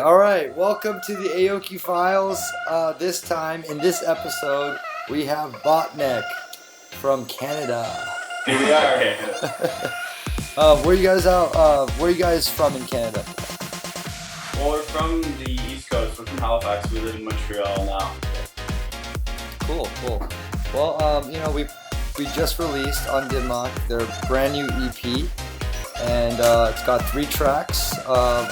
All right. Welcome to the Aoki Files. This time, in this episode, we have Botnek from Canada. Here we are. Where you guys out? Where you guys from in Canada? Well, we're from the East Coast. We're from Halifax. We live in Montreal now. Cool. Well, we just released on Dim Mak their brand new EP, and it's got 3 tracks.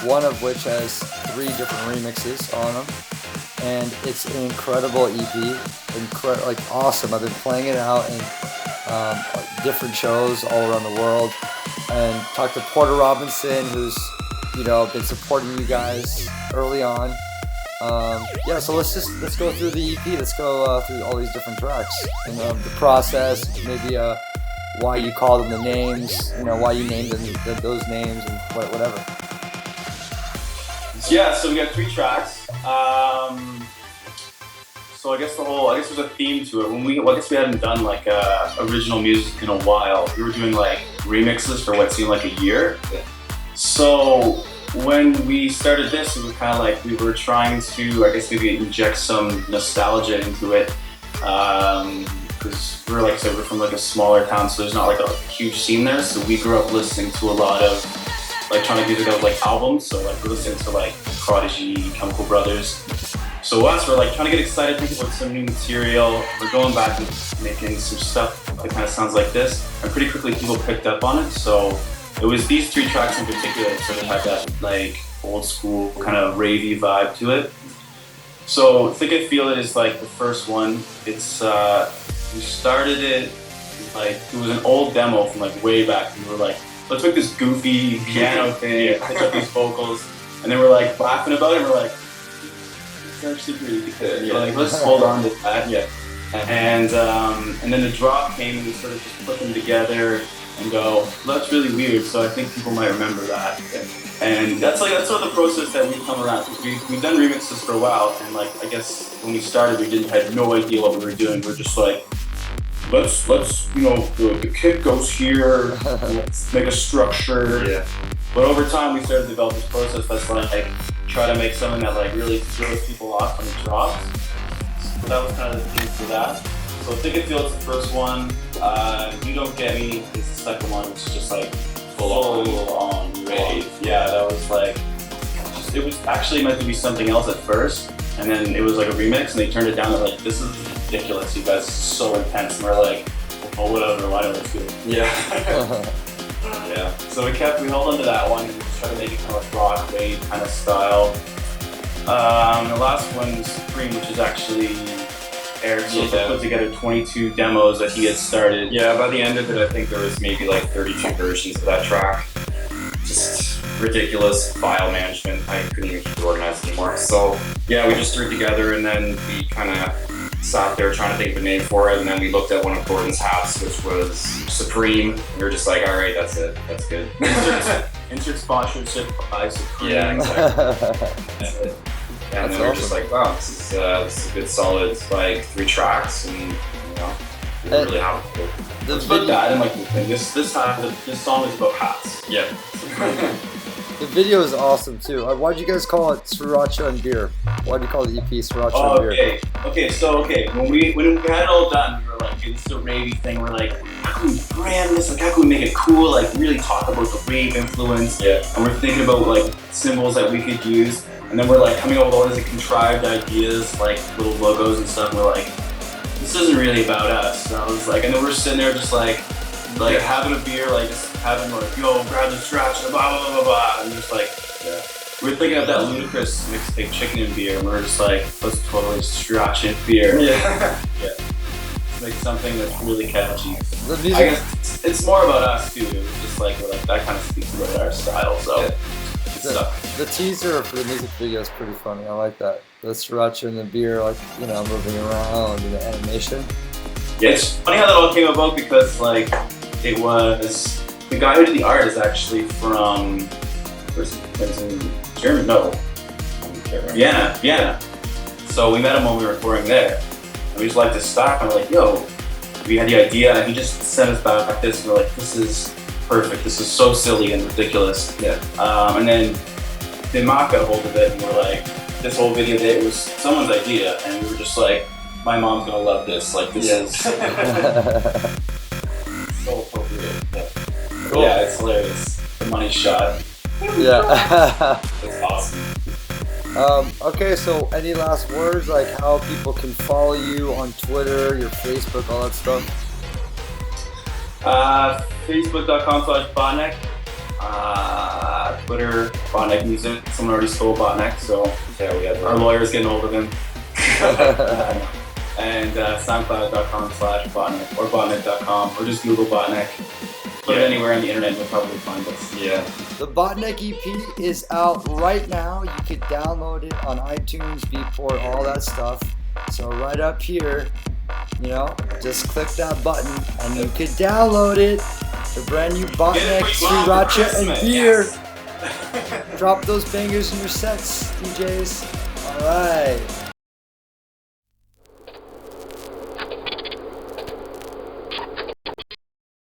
One of which has 3 different remixes on them, and it's an incredible EP. Awesome. I've been playing it out in different shows all around the world, and talked to Porter Robinson, who's been supporting you guys early on. So let's go through the EP. Let's go through all these different tracks and the process. Maybe why you call them the names. Why you named them those names and whatever. Yeah. So we got 3 tracks. So I guess there's a theme to it. I guess we hadn't done original music in a while. We were doing remixes for what seemed like a year. So when we started this, it was kind of we were trying to, I guess, maybe inject some nostalgia into it. Because we're we're from a smaller town, so there's not a huge scene there. So we grew up listening to a lot of electronic music that was albums. So we're listening to Prodigy, Chemical Brothers. So us, we're trying to get excited, think about some new material. We're going back and making some stuff that kind of sounds like this. And pretty quickly people picked up on it. So it was these 3 tracks in particular that sort of had that old school kind of ravey vibe to it. So Think I Feel It is the first one. It's we started it it was an old demo from way back. We were let's make this goofy piano thing, pitch up these vocals, and then we're laughing about it. And we're it's actually pretty good. Yeah, let's hold on to that. Yeah. And then the drop came, and we sort of just put them together and go, that's really weird. So I think people might remember that. And that's sort of the process that we've come around. We've done remixes for a while, and I guess when we started, we had no idea what we were doing. We're just let's the kick goes here. Let's make a structure. Yeah. But over time, we started to develop this process that's try to make something that really throws people off when it drops. So that was kind of the theme for that. So Think I Feel It's the first one. You Don't Get Me is the second one, which is just full on rave. Yeah, that was it was actually meant to be something else at first, and then it was a remix, and they turned it down. They're this is ridiculous, you guys, this is so intense. And we're oh whatever, why don't we do it? Yeah. Yeah. So we held on to that one and just tried to make it kind of rock wave kind of style. The last one is Supreme, which is actually Erick put together 22 demos that he had started. Yeah, by the end of it, I think there was maybe 32 versions of that track. Just ridiculous file management. I couldn't even keep it organized anymore. So yeah, we just threw it together, and then we kind of sat there trying to think of a name for it, and then we looked at one of Gordon's hats, which was Supreme. We were just all right, that's it. That's good. Insert sponsorship by Supreme. Yeah, exactly. That's it. And then we're just wow, this is a good solid 3 tracks, and we really have it. It's about that, and this time this song is about hats. Yeah. The video is awesome too. Why'd you guys call it Sriracha Beer? Why'd you call the EP Sriracha Beer? Okay. When we had it all done, we were it's a ravey thing. We're how can we brand this? How can we make it cool? Really talk about the rave influence. Yeah. And we're thinking about symbols that we could use. And then we're coming up with all these contrived ideas, little logos and stuff. And we're this isn't really about us. And I was and then we're sitting there just having a beer, just having yo, grab the scratch, blah blah blah blah, and just we're thinking of that ludicrous mixtape Chicken and Beer, and we're just let's totally scratch it beer. Yeah. Yeah. Make something that's really catchy. I guess it's more about us too. It was just we're that kind of speaks about our style. So. Yeah. The teaser for the music video is pretty funny. I like that. The Sriracha and the beer, moving around and the animation. Yeah, it's funny how that all came about because it was the guy who did the art is actually from Germany. No, Vienna. So we met him when we were touring there, and we just liked his style. And we're yo, we had the idea, and he just sent us back this. And we're this is perfect. This is so silly and ridiculous. Yeah. And then Dim Mak got a hold of it, and we're like, this whole video day was someone's idea, and we were just like, my mom's gonna love this. Like, this is so appropriate. Cool. Yeah, it's hilarious. The money shot. Yeah. It's awesome. Okay, so any last words, like how people can follow you on Twitter, your Facebook, all that stuff? Facebook.com/Botnek. Twitter, Botnek Muise. Someone already stole Botnek, so Yeah, we had our lawyer's getting hold of him. And SoundCloud.com/Botnek or Botnek.com, or just Google Botnek. Put it anywhere on the internet, you'll probably find us. Yeah. The Botnek EP is out right now. You could download it on iTunes, Beatport, all that stuff. So right up here, you know, just click that button and you could download it. The brand new Botnek, Sriracha and Beer. Yes. Drop those bangers in your sets, DJs. All right.